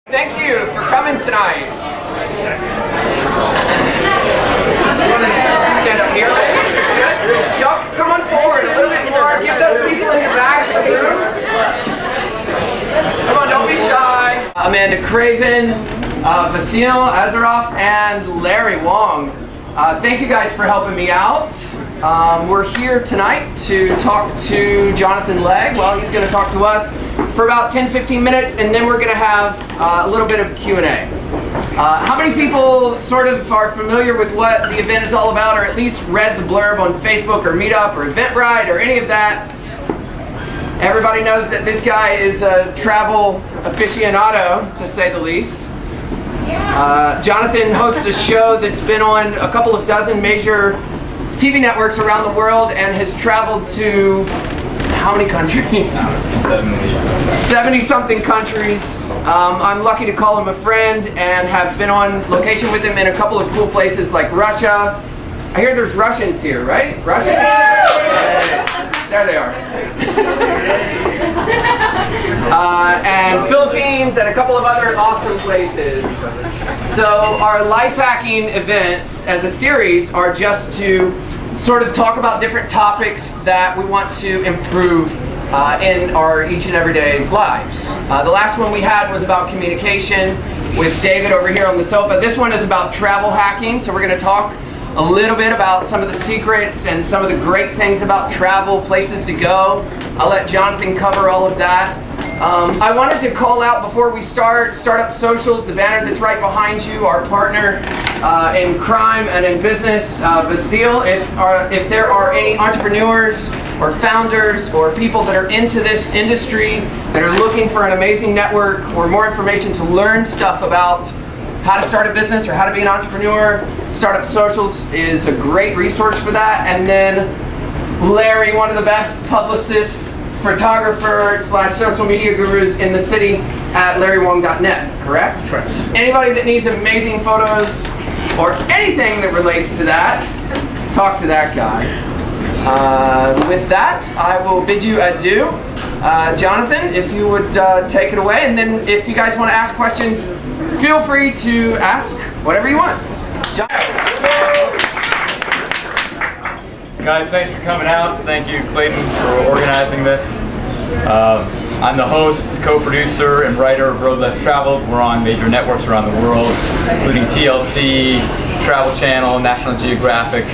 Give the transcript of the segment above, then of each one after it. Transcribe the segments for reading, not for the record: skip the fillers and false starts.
Thank you for coming tonight. You want to stand up here? Good. Y'all come on forward a little bit more. Give those people in the back some room. Come on, don't be shy. Amanda Craven, Seline Elin, and Larry Wong. Thank you guys for helping me out. We're here tonight to talk to Jonathan Legg. Well, he's going to talk to us for about 10-15 minutes, and then we're going to have a little bit of Q&A. How many people sort of are familiar with what the event is all about, or at least read the blurb on Facebook or Meetup or Eventbrite or any of that? Everybody knows that this guy is a travel aficionado, to say the least. Jonathan hosts a show that's been on a couple of dozen major TV networks around the world and has traveled to how many countries? 70-something countries. I'm lucky to call him a friend and have been on location with him in a couple of cool places like Russia. I hear there's Russians here, right? Russians? There they are. And Philippines and a couple of other awesome places. So our life hacking events as a series are just to sort of talk about different topics that we want to improve in our each and everyday lives. The last one we had was about communication with David over here on the sofa. This one is about travel hacking, so we're going to talk a little bit about some of the secrets and some of the great things about travel, places to go. I'll let Jonathan cover all of that. I wanted to call out before we start Startup Socials, the banner that's right behind you, our partner in crime and in business, Vasile. If there are any entrepreneurs or founders or people that are into this industry that are looking for an amazing network or more information to learn stuff about how to start a business or how to be an entrepreneur, Startup Socials is a great resource for that. And then Larry, one of the best publicists, photographer / social media gurus in the city at larrywong.net, correct? Correct. Anybody that needs amazing photos or anything that relates to that, talk to that guy. With that, I will bid you adieu. Jonathan, if you would take it away, and then if you guys want to ask questions, feel free to ask whatever you want. Guys, thanks for coming out. Thank you, Clayton, for organizing this. I'm the host, co-producer, and writer of Road Less Traveled. We're on major networks around the world, including TLC, Travel Channel, National Geographic.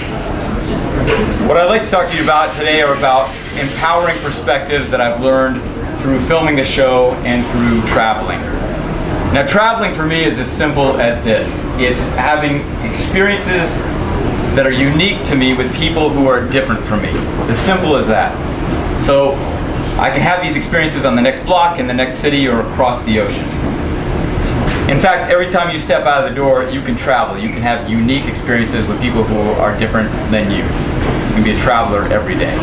What I'd like to talk to you about today are about empowering perspectives that I've learned through filming the show and through traveling. Now, traveling for me is as simple as this. It's having experiences that are unique to me with people who are different from me. It's as simple as that. So I can have these experiences on the next block, in the next city, or across the ocean. In fact, every time you step out of the door, you can travel. You can have unique experiences with people who are different than you. You can be a traveler every day.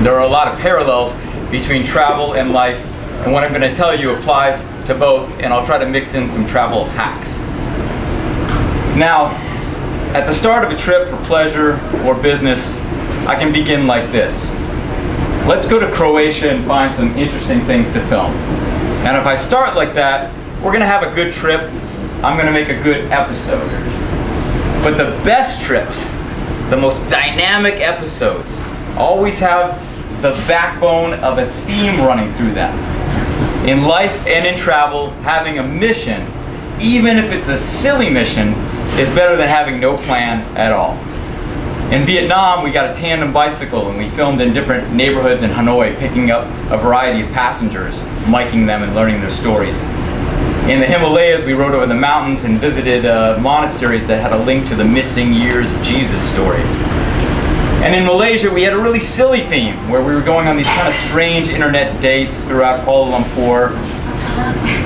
There are a lot of parallels between travel and life, and what I'm going to tell you applies to both, and I'll try to mix in some travel hacks. Now, at the start of a trip for pleasure or business, I can begin like this. Let's go to Croatia and find some interesting things to film. And if I start like that, we're going to have a good trip. I'm going to make a good episode. But the best trips, the most dynamic episodes, always have the backbone of a theme running through them. In life and in travel, having a mission, even if it's a silly mission, is better than having no plan at all. In Vietnam, we got a tandem bicycle and we filmed in different neighborhoods in Hanoi, picking up a variety of passengers, miking them and learning their stories. In the Himalayas, we rode over the mountains and visited monasteries that had a link to the missing years of Jesus story. And in Malaysia, we had a really silly theme where we were going on these kind of strange internet dates throughout Kuala Lumpur.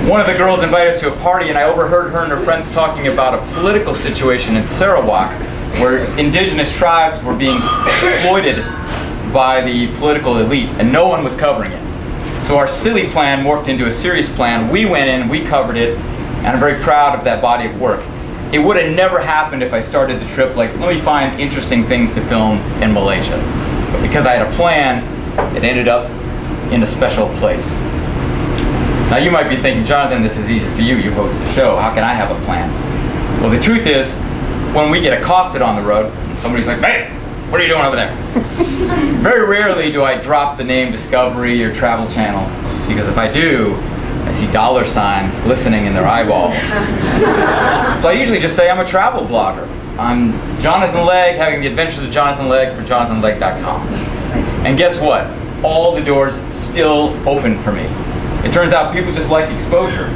One of the girls invited us to a party, and I overheard her and her friends talking about a political situation in Sarawak where indigenous tribes were being exploited by the political elite, and no one was covering it. So our silly plan morphed into a serious plan. We went in, we covered it, and I'm very proud of that body of work. It would have never happened if I started the trip like, let me find interesting things to film in Malaysia. But because I had a plan, it ended up in a special place. Now you might be thinking, Jonathan, this is easy for you. You host the show. How can I have a plan? Well, the truth is, when we get accosted on the road, and somebody's like, hey, what are you doing over there? Very rarely do I drop the name Discovery or Travel Channel, because if I do, I see dollar signs glistening in their eyeballs. So I usually just say I'm a travel blogger. I'm Jonathan Legg, having the adventures of Jonathan Legg for jonathanlegg.com. And guess what? All the doors still open for me. It turns out people just like exposure.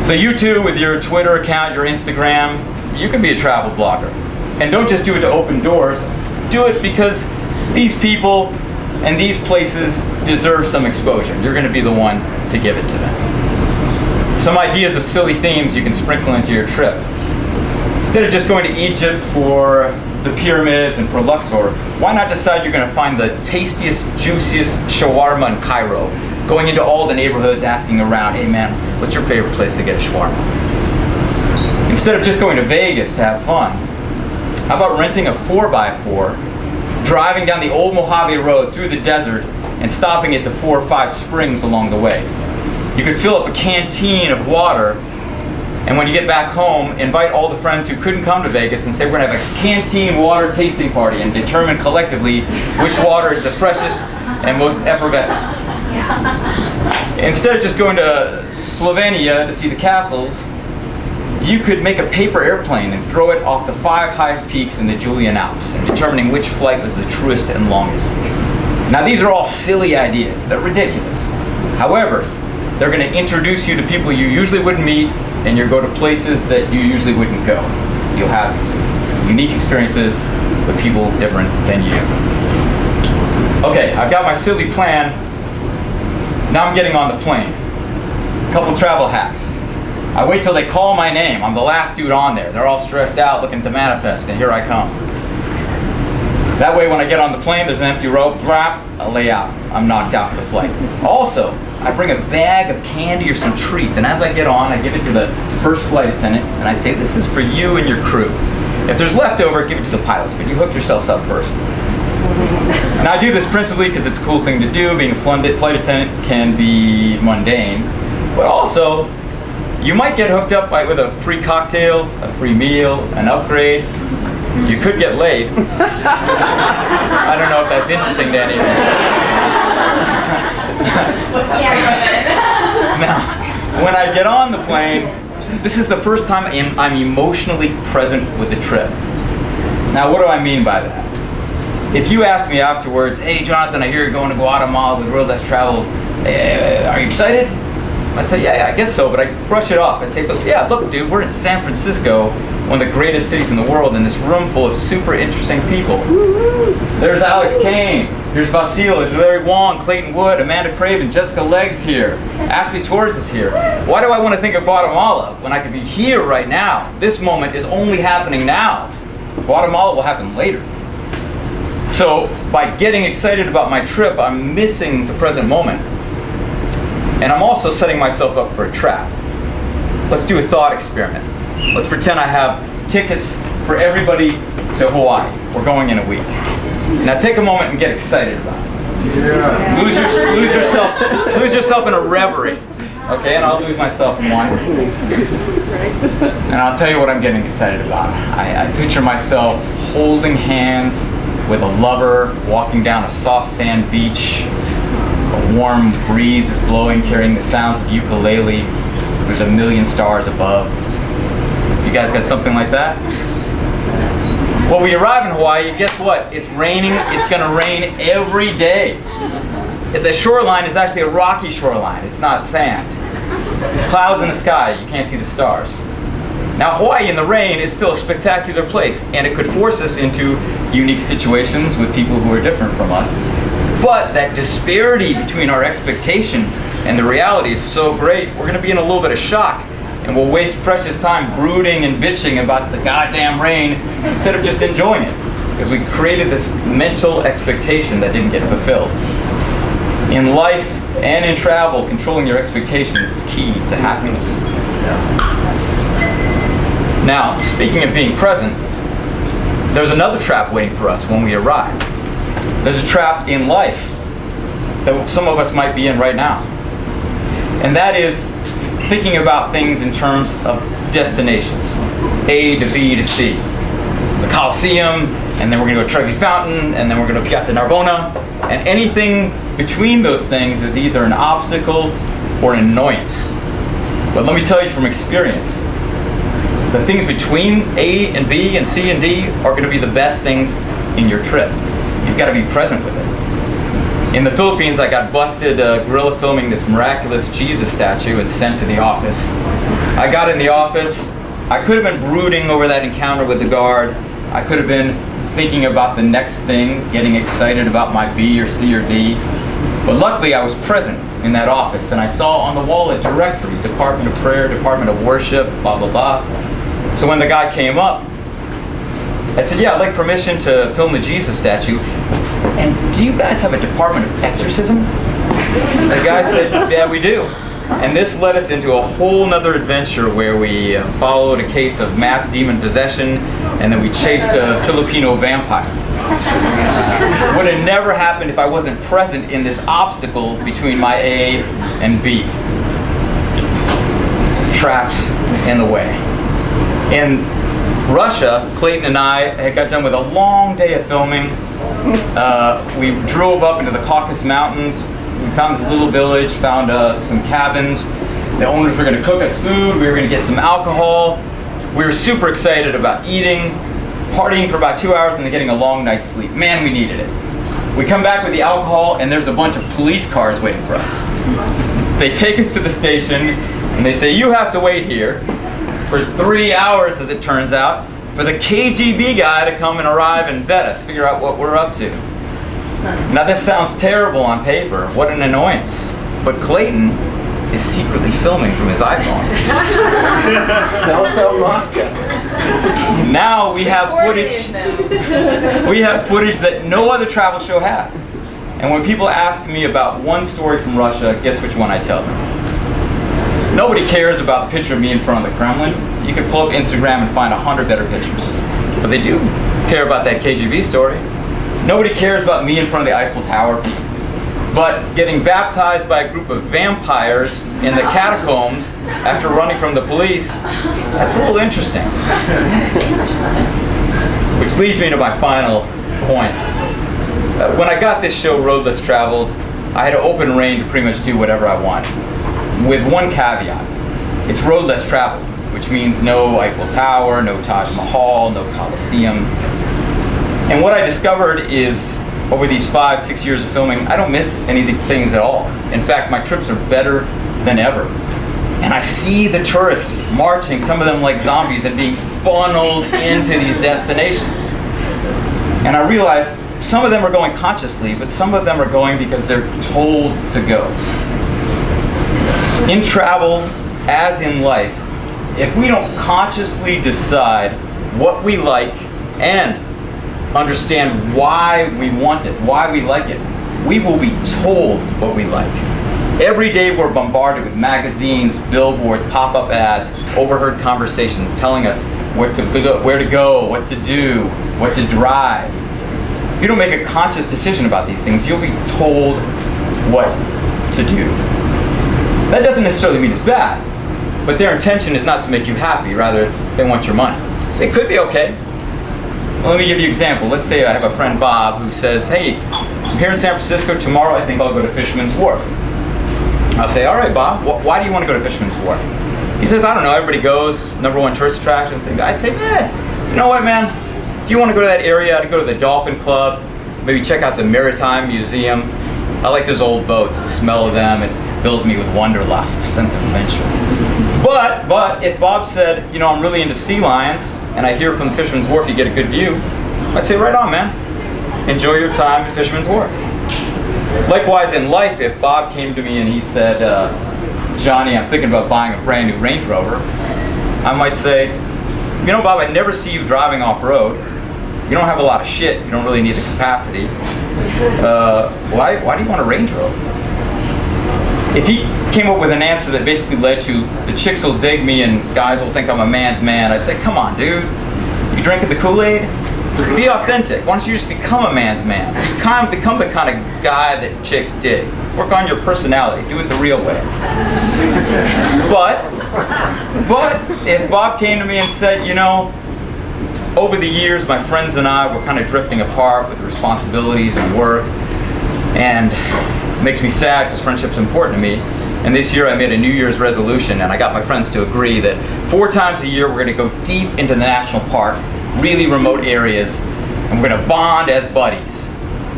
So you too, with your Twitter account, your Instagram, you can be a travel blogger. And don't just do it to open doors, do it because these people and these places deserve some exposure. You're going to be the one to give it to them. Some ideas of silly themes you can sprinkle into your trip. Instead of just going to Egypt for the pyramids and for Luxor, why not decide you're going to find the tastiest, juiciest shawarma in Cairo? Going into all the neighborhoods, asking around, hey man, what's your favorite place to get a shawarma? Instead of just going to Vegas to have fun, how about renting a 4x4, driving down the old Mojave Road through the desert, and stopping at the 4 or 5 springs along the way? You could fill up a canteen of water, and when you get back home, invite all the friends who couldn't come to Vegas and say, we're going to have a canteen water tasting party and determine collectively which water is the freshest and most effervescent. Instead of just going to Slovenia to see the castles, you could make a paper airplane and throw it off the 5 highest peaks in the Julian Alps and determining which flight was the truest and longest. Now these are all silly ideas. They're ridiculous. However, they're going to introduce you to people you usually wouldn't meet, and you'll go to places that you usually wouldn't go. You'll have unique experiences with people different than you. Okay, I've got my silly plan. Now I'm getting on the plane. A couple travel hacks. I wait till they call my name. I'm the last dude on there. They're all stressed out looking to manifest, and here I come. That way when I get on the plane, there's an empty row, brap, I lay out. I'm knocked out for the flight. Also, I bring a bag of candy or some treats, and as I get on, I give it to the first flight attendant, and I say, this is for you and your crew. If there's leftover, give it to the pilots, but you hook yourselves up first. Now I do this principally because it's a cool thing to do. Being a flight attendant can be mundane, but also you might get hooked up with a free cocktail, a free meal, an upgrade. You could get laid. I don't know if that's interesting to anyone. Now, when I get on the plane, this is the first time I'm emotionally present with the trip. Now, what do I mean by that? If you ask me afterwards, hey Jonathan, I hear you're going to Guatemala with World Less Travel. Are you excited? I'd say, yeah, I guess so, but I brush it off. I'd say, but yeah, look, dude, we're in San Francisco, one of the greatest cities in the world, in this room full of super interesting people. There's Alex Kane, here's Vasil, there's Larry Wong, Clayton Wood, Amanda Craven, Jessica Legg's here, Ashley Torres is here. Why do I want to think of Guatemala when I could be here right now? This moment is only happening now. Guatemala will happen later. So by getting excited about my trip, I'm missing the present moment. And I'm also setting myself up for a trap. Let's do a thought experiment. Let's pretend I have tickets for everybody to Hawaii. We're going in a week. Now take a moment and get excited about it. Yeah. Lose yourself in a reverie. Okay, and I'll lose myself in one. And I'll tell you what I'm getting excited about. I picture myself holding hands with a lover, walking down a soft sand beach. A warm breeze is blowing, carrying the sounds of ukulele. There's a million stars above. You guys got something like that? Well, we arrive in Hawaii, guess what? It's raining. It's going to rain every day. The shoreline is actually a rocky shoreline. It's not sand. Clouds in the sky. You can't see the stars. Now, Hawaii in the rain is still a spectacular place, and it could force us into unique situations with people who are different from us. But that disparity between our expectations and the reality is so great, we're going to be in a little bit of shock. And we'll waste precious time brooding and bitching about the goddamn rain instead of just enjoying it. Because we created this mental expectation that didn't get fulfilled. In life and in travel, controlling your expectations is key to happiness. Now, speaking of being present, there's another trap waiting for us when we arrive. There's a trap in life that some of us might be in right now. And that is thinking about things in terms of destinations, A to B to C. The Coliseum, and then we're going to go to Trevi Fountain, and then we're going to Piazza Navona, and anything between those things is either an obstacle or an annoyance. But let me tell you from experience, the things between A and B and C and D are going to be the best things in your trip. You've got to be present with it. In the Philippines, I got busted guerrilla filming this miraculous Jesus statue and sent to the office. I got in the office. I could have been brooding over that encounter with the guard. I could have been thinking about the next thing, getting excited about my B or C or D. But luckily, I was present in that office, and I saw on the wall a directory, Department of Prayer, Department of Worship, blah, blah, blah. So when the guy came up, I said, yeah, I'd like permission to film the Jesus statue. And do you guys have a Department of Exorcism? The guy said, yeah, we do. And this led us into a whole nother adventure where we followed a case of mass demon possession, and then we chased a Filipino vampire. Would have never happened if I wasn't present in this obstacle between my A and B. Traps in the way. In Russia, Clayton and I had got done with a long day of filming. We drove up into the Caucasus Mountains. We found this little village, found some cabins. The owners were going to cook us food. We were going to get some alcohol. We were super excited about eating, partying for about 2 hours, and then getting a long night's sleep. Man, we needed it. We come back with the alcohol, and there's a bunch of police cars waiting for us. They take us to the station, and they say, you have to wait here for 3 hours, as it turns out, for the KGB guy to come and arrive and vet us, figure out what we're up to. Now this sounds terrible on paper, what an annoyance, but Clayton is secretly filming from his iPhone. Don't tell Moscow. Now we have footage. We have footage that no other travel show has. And when people ask me about one story from Russia, guess which one I tell them? Nobody cares about the picture of me in front of the Kremlin. You could pull up Instagram and find 100 better pictures. But they do care about that KGB story. Nobody cares about me in front of the Eiffel Tower. But getting baptized by a group of vampires in the catacombs after running from the police, that's a little interesting. Which leads me to my final point. When I got this show, Road Less Traveled, I had open reign to pretty much do whatever I want. With one caveat. It's Road Less Traveled, which means no Eiffel Tower, no Taj Mahal, no Coliseum. And what I discovered is, over these 5-6 years of filming, I don't miss any of these things at all. In fact, my trips are better than ever. And I see the tourists marching, some of them like zombies, and being funneled into these destinations. And I realize some of them are going consciously, but some of them are going because they're told to go. In travel, as in life, if we don't consciously decide what we like and understand why we want it, why we like it, we will be told what we like. Every day we're bombarded with magazines, billboards, pop-up ads, overheard conversations telling us where to go, what to do, what to drive. If you don't make a conscious decision about these things, you'll be told what to do. That doesn't necessarily mean it's bad, but their intention is not to make you happy, rather they want your money. It could be okay. Well, let me give you an example. Let's say I have a friend, Bob, who says, hey, I'm here in San Francisco. Tomorrow I think I'll go to Fisherman's Wharf. I'll say, all right, Bob, why do you want to go to Fisherman's Wharf? He says, I don't know, everybody goes, #1 tourist attraction. I'd say, you know what, man? If you want to go to that area, I'd go to the Dolphin Club, maybe check out the Maritime Museum. I like those old boats, the smell of them, it fills me with wanderlust, sense of adventure. But if Bob said, you know, I'm really into sea lions, and I hear from the Fisherman's Wharf you get a good view, I'd say, right on, man. Enjoy your time at Fisherman's Wharf. Likewise in life, if Bob came to me and he said, Johnny, I'm thinking about buying a brand new Range Rover, I might say, you know, Bob, I never see you driving off-road. You don't have a lot of shit. You don't really need the capacity. Why do you want a Range Rover? If he came up with an answer that basically led to the chicks will dig me and guys will think I'm a man's man, I'd say, come on, dude. You drinking the Kool-Aid? Be authentic. Why don't you just become a man's man? Become the kind of guy that chicks dig. Work on your personality. Do it the real way. But if Bob came to me and said, you know, over the years, my friends and I were kind of drifting apart with responsibilities and work, and it makes me sad because friendship's important to me. And this year I made a New Year's resolution, and I got my friends to agree that 4 times a year we're going to go deep into the national park, really remote areas, and we're going to bond as buddies.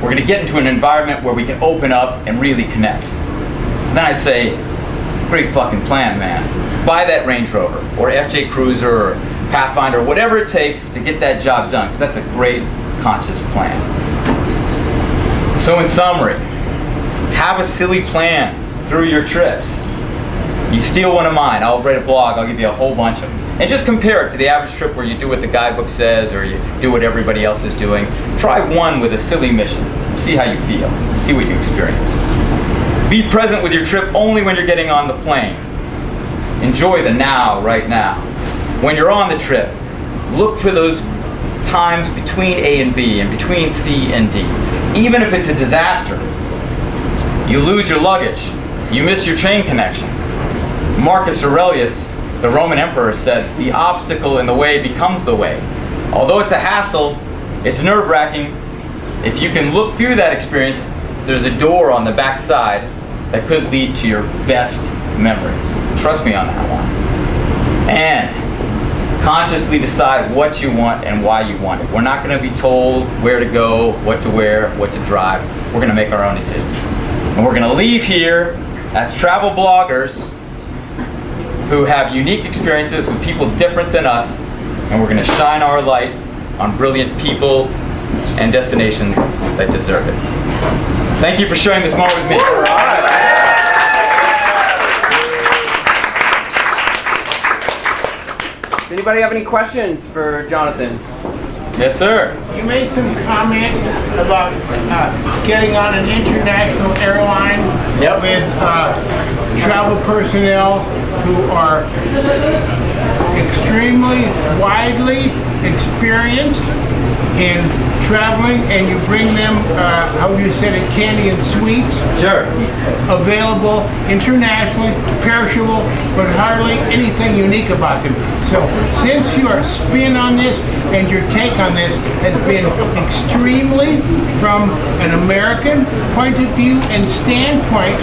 We're going to get into an environment where we can open up and really connect. Then I'd say, great fucking plan, man. Buy that Range Rover, or FJ Cruiser, or Pathfinder, whatever it takes to get that job done, because that's a great conscious plan. So in summary, have a silly plan through your trips. You steal one of mine, I'll write a blog, I'll give you a whole bunch of them. And just compare it to the average trip where you do what the guidebook says or you do what everybody else is doing. Try one with a silly mission. See how you feel. See what you experience. Be present with your trip only when you're getting on the plane. Enjoy the now, right now. When you're on the trip, look for those times between A and B and between C and D. Even if it's a disaster, you lose your luggage, you miss your train connection. Marcus Aurelius, the Roman emperor, said, the obstacle in the way becomes the way. Although it's a hassle, it's nerve-wracking. If you can look through that experience, there's a door on the back side that could lead to your best memory. Trust me on that one. And consciously decide what you want and why you want it. We're not going to be told where to go, what to wear, what to drive. We're going to make our own decisions. And we're going to leave here as travel bloggers who have unique experiences with people different than us, and we're going to shine our light on brilliant people and destinations that deserve it. Thank you for sharing this moment with me. Does anybody have any questions for Jonathan? Yes, sir. You made some comment about getting on an international airline with travel personnel who are extremely widely experienced in traveling, and you bring them, how you said it, candy and sweets. Sure. Available internationally, perishable, but hardly anything unique about them. So since your spin on this and your take on this has been extremely from an American point of view and standpoint,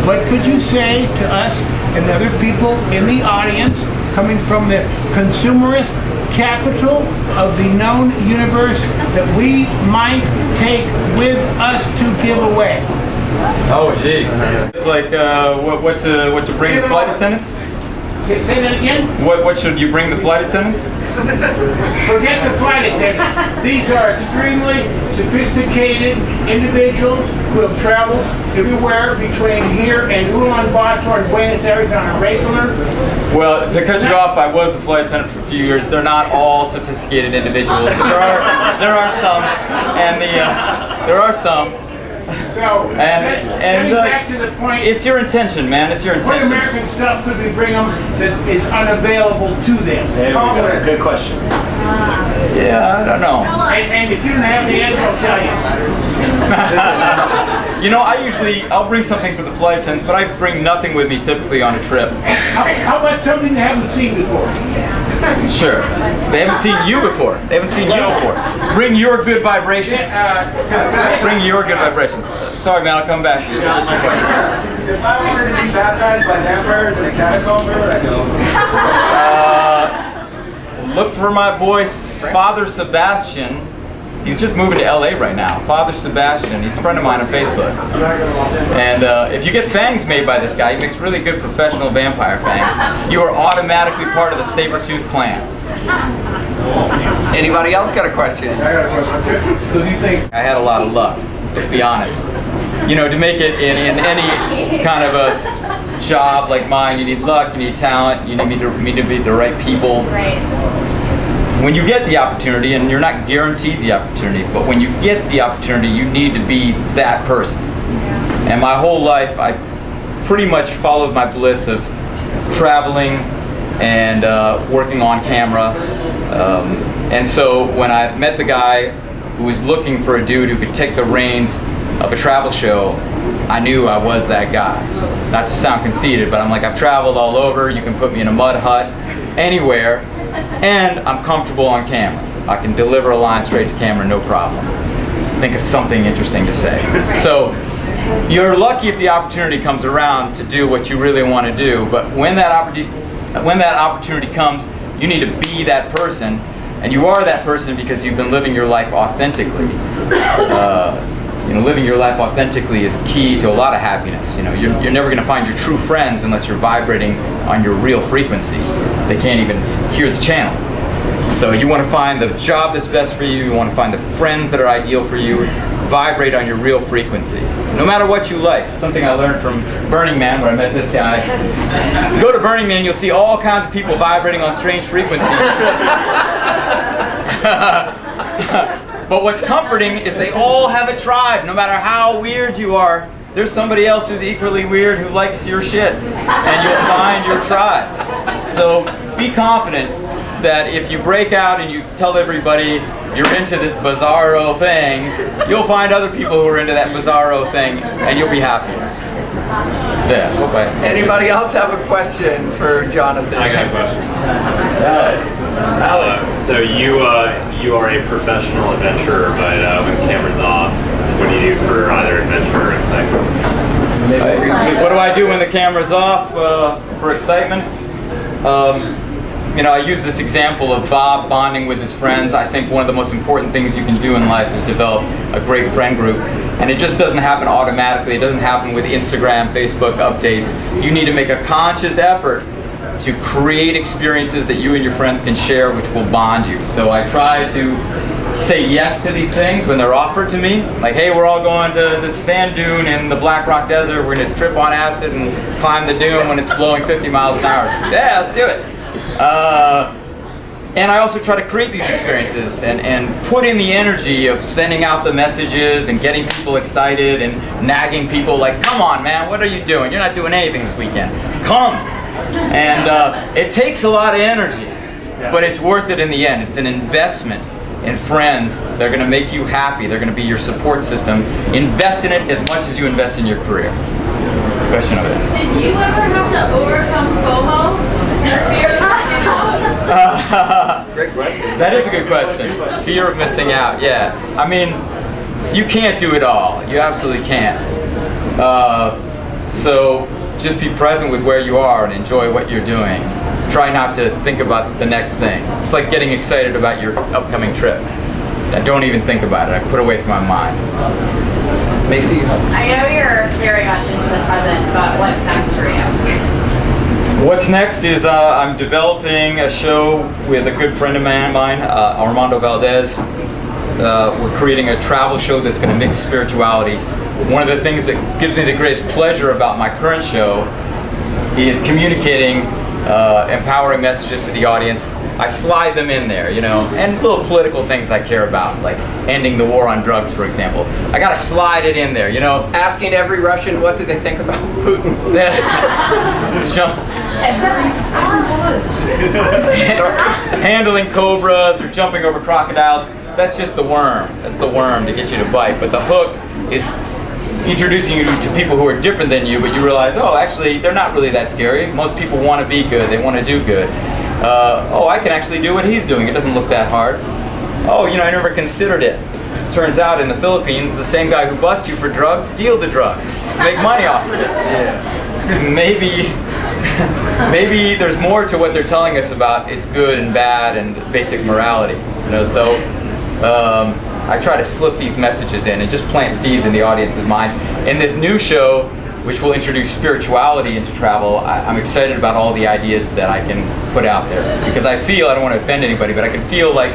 what could you say to us and other people in the audience coming from the consumerist capital of the known universe that we might take with us to give away? Oh, geez. It's like what to bring the flight attendants? Say that again? What should you bring the flight attendants? Forget the flight attendants. These are extremely sophisticated individuals who have traveled everywhere between here and Ulaanbaatar and Buenos Aires on a regular. Well, to cut you off, I was a flight attendant for a few years. They're not all sophisticated individuals. There are some, and there are some. So, getting back to the point, it's your intention, man. It's your intention. what American stuff could we bring them that is unavailable to them? Good question. Yeah, I don't know. And if you don't have the answer, I'll tell you. You know, I'll bring something for the flight attendants, but I bring nothing with me typically on a trip. How about something they haven't seen before? Sure. They haven't seen you before. They haven't seen you before. Bring your good vibrations. Bring your good vibrations. Sorry, man, I'll come back to you. That's your question. If I wanted to be baptized by vampires in a catacomb, where would I go? Look for my boy Father Sebastian. He's just moving to LA right now. Father Sebastian, he's a friend of mine on Facebook. And if you get fangs made by this guy, he makes really good professional vampire fangs. You are automatically part of the Sabertooth clan. Anybody else got a question? I got a question. So do you think I had a lot of luck, let's be honest. You know, to make it in any kind of a job like mine, you need luck, you need talent, you need to meet the right people. Right. When you get the opportunity, and you're not guaranteed the opportunity, but when you get the opportunity, you need to be that person. And my whole life, I pretty much followed my bliss of traveling and working on camera. And so when I met the guy who was looking for a dude who could take the reins of a travel show, I knew I was that guy. Not to sound conceited, but I'm like, I've traveled all over. You can put me in a mud hut, anywhere, and I'm comfortable on camera. I can deliver a line straight to camera, no problem. Think of something interesting to say. So you're lucky if the opportunity comes around to do what you really want to do, but when that opportunity comes, you need to be that person, and you are that person because you've been living your life authentically. Living your life authentically is key to a lot of happiness. You're never going to find your true friends unless you're vibrating on your real frequency. They can't even hear the channel. So you want to find the job that's best for you. You want to find the friends that are ideal for you. Vibrate on your real frequency, no matter what you like. Something I learned from Burning Man, where I met this guy. You go to Burning Man, you'll see all kinds of people vibrating on strange frequencies. But what's comforting is they all have a tribe. No matter how weird you are, there's somebody else who's equally weird who likes your shit, and you'll find your tribe. So be confident that if you break out and you tell everybody you're into this bizarro thing, you'll find other people who are into that bizarro thing, and you'll be happy. Yeah. Anybody else have a question for Jonathan? I got a question. Alex. So you are a professional adventurer, but when the camera's off, what do you do for either adventure or excitement? What do I do when the camera's off for excitement? I use this example of Bob bonding with his friends. I think one of the most important things you can do in life is develop a great friend group. And it just doesn't happen automatically. It doesn't happen with Instagram, Facebook updates. You need to make a conscious effort to create experiences that you and your friends can share, which will bond you. So I try to say yes to these things when they're offered to me. Like, hey, we're all going to this sand dune in the Black Rock Desert. We're going to trip on acid and climb the dune when it's blowing 50 miles an hour. Yeah, let's do it. And I also try to create these experiences and put in the energy of sending out the messages and getting people excited and nagging people like, come on, man, what are you doing? You're not doing anything this weekend. Come. And it takes a lot of energy, but it's worth it in the end. It's an investment in friends. They're going to make you happy. They're going to be your support system. Invest in it as much as you invest in your career. Question over there. Did you ever have to overcome FOMO? Fear of missing out? Great question. That is a good question. Fear of missing out, yeah. I mean, you can't do it all. You absolutely can't. So just be present with where you are and enjoy what you're doing. Try not to think about the next thing. It's like getting excited about your upcoming trip. I don't even think about it. I put it away from my mind. Macy? I know you're very much into the present, but what's next for you? What's next is I'm developing a show with a good friend of mine, Armando Valdez. We're creating a travel show that's going to mix spirituality. One of the things that gives me the greatest pleasure about my current show is communicating empowering messages to the audience. I slide them in there, and little political things I care about, like ending the war on drugs, for example. I gotta slide it in there, Asking every Russian what do they think about Putin. Handling cobras or jumping over crocodiles, that's just the worm. That's the worm to get you to bite. But the hook is introducing you to people who are different than you, but you realize, oh, actually, they're not really that scary. Most people want to be good. They want to do good. Oh, I can actually do what he's doing. It doesn't look that hard. Oh, I never considered it. Turns out in the Philippines, the same guy who busts you for drugs, deal the drugs. Make money off of it. Yeah. Maybe there's more to what they're telling us about it's good and bad and basic morality. So I try to slip these messages in and just plant seeds in the audience's mind. In this new show, which will introduce spirituality into travel, I'm excited about all the ideas that I can put out there. Because I don't want to offend anybody, but I can feel like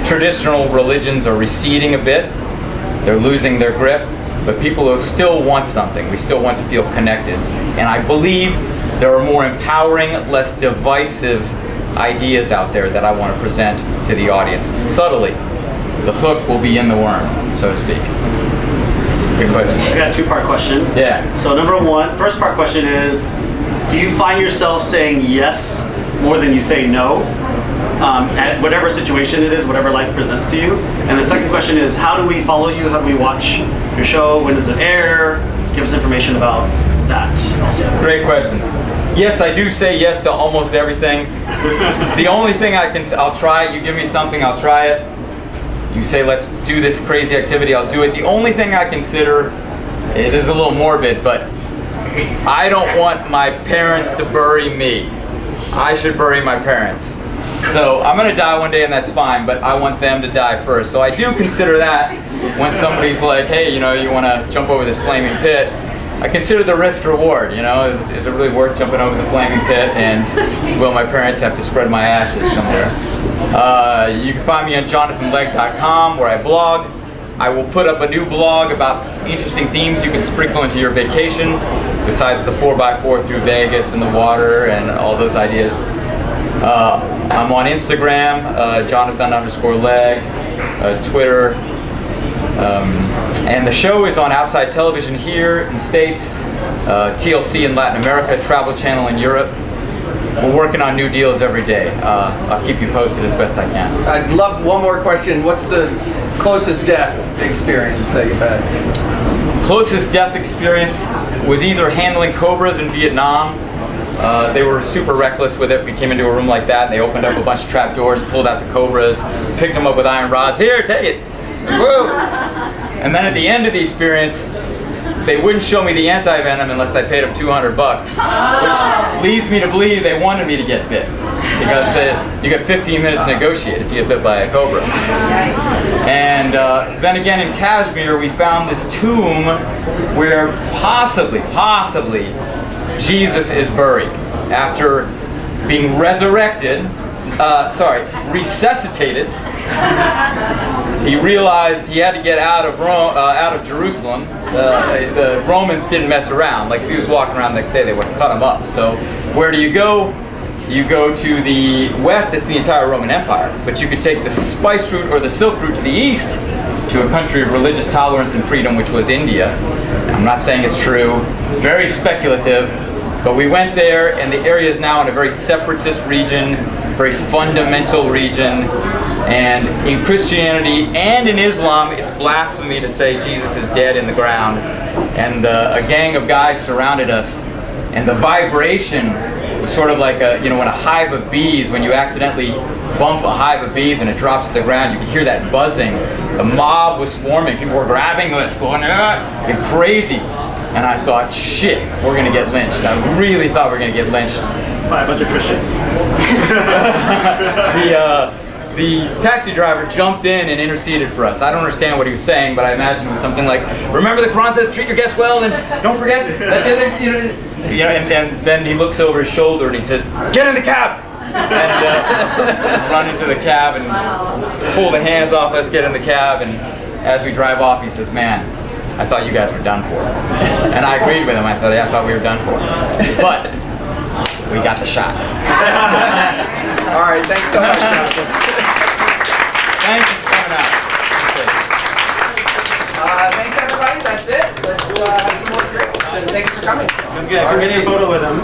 traditional religions are receding a bit. They're losing their grip, but people still want something. We still want to feel connected. And I believe there are more empowering, less divisive ideas out there that I want to present to the audience. Subtly, the hook will be in the worm, so to speak. Good question. I got a two-part question. Yeah. So number one, first part question is, do you find yourself saying yes more than you say no? At whatever situation it is, whatever life presents to you. And the second question is, how do we follow you? How do we watch your show? When does it air? give us information about that also. Great questions. Yes, I do say yes to almost everything. The only thing I'll try it. You give me something, I'll try it. You say, let's do this crazy activity, I'll do it. The only thing I consider, it is a little morbid, but I don't want my parents to bury me. I should bury my parents. So I'm going to die one day and that's fine, but I want them to die first. So I do consider that when somebody's like, hey, you know, you want to jump over this flaming pit. I consider the risk reward, you know, is it really worth jumping over the flaming pit, and will my parents have to spread my ashes somewhere? You can find me on jonathanlegg.com where I blog. I will put up a new blog about interesting themes you can sprinkle into your vacation, besides the 4x4 through Vegas and the water and all those ideas. I'm on Instagram, Jonathan_Legg, Twitter, and the show is on Outside Television here in the States, TLC in Latin America, Travel Channel in Europe. We're working on new deals every day. I'll keep you posted as best I can. I'd love one more question. What's the closest death experience that you've had? Closest death experience was either handling cobras in Vietnam. They were super reckless with it. We came into a room like that and they opened up a bunch of trap doors, pulled out the cobras, picked them up with iron rods. Here, take it. Woo! And then at the end of the experience, they wouldn't show me the anti-venom unless I paid them $200, which leads me to believe they wanted me to get bit. Because you got 15 minutes to negotiate if you get bit by a cobra. And then again in Kashmir, we found this tomb where possibly, Jesus is buried after being resuscitated. He realized he had to get out of Jerusalem. The Romans didn't mess around. Like if he was walking around the next day, they would have cut him up. So where do you go? You go to the west, it's the entire Roman Empire. But you could take the spice route or the silk route to the east, to a country of religious tolerance and freedom, which was India. I'm not saying it's true. It's very speculative. But we went there, and the area is now in a very separatist region, very fundamental region. And in Christianity and in Islam, it's blasphemy to say Jesus is dead in the ground. And a gang of guys surrounded us, and the vibration was sort of like when a hive of bees, when you accidentally bump a hive of bees and it drops to the ground, you can hear that buzzing. The mob was forming. People were grabbing us, going crazy. And I thought, shit, we're going to get lynched. I really thought we were going to get lynched. By a bunch of Christians. The taxi driver jumped in and interceded for us. I don't understand what he was saying, but I imagine it was something like, remember the Quran says treat your guests well and don't forget that, and then he looks over his shoulder and he says, get in the cab! And run into the cab and pull the hands off us, get in the cab, and as we drive off he says, man, I thought you guys were done for. And I agreed with him. I said, yeah, I thought we were done for. But we got the shot. All right, thanks so much, Jonathan. Thanks for coming out. Thanks, everybody. That's it. Let's have some more drinks, and thank you for coming. Come get your photo with them.